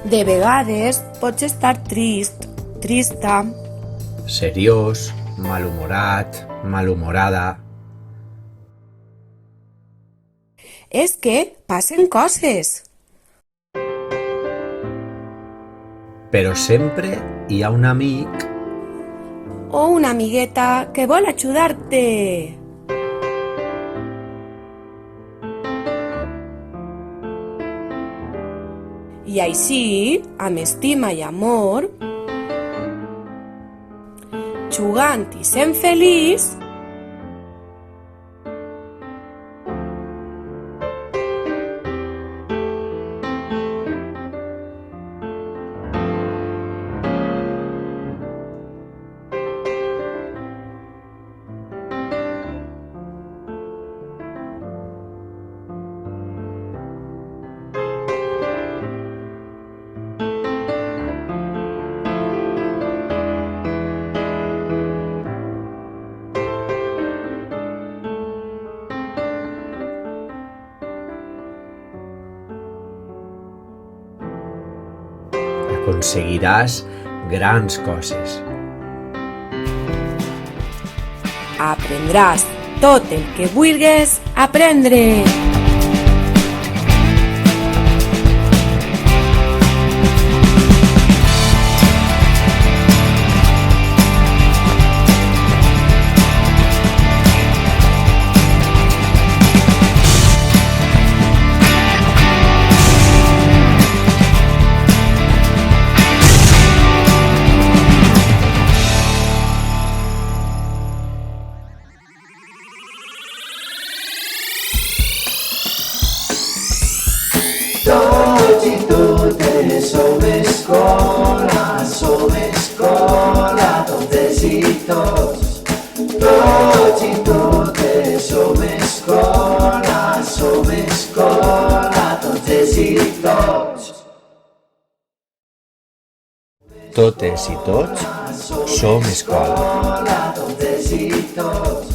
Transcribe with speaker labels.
Speaker 1: De vegades pots estar trist, trista.
Speaker 2: Seriós, malhumorat, malhumorada.
Speaker 1: És que passen coses.
Speaker 2: Però sempre hi ha un amic
Speaker 1: O una amigueta que vol ajudar-te. I així, amb estima i amor, jugant i sent feliç,
Speaker 2: aconseguiràs grans coses.
Speaker 1: aprendràs tot el que vulguis aprendre.
Speaker 3: Tots i totes som escola, totes i tots. Tots i totes som escola, totes i tots.
Speaker 2: Totes i tots som escola.
Speaker 3: Totes i tots.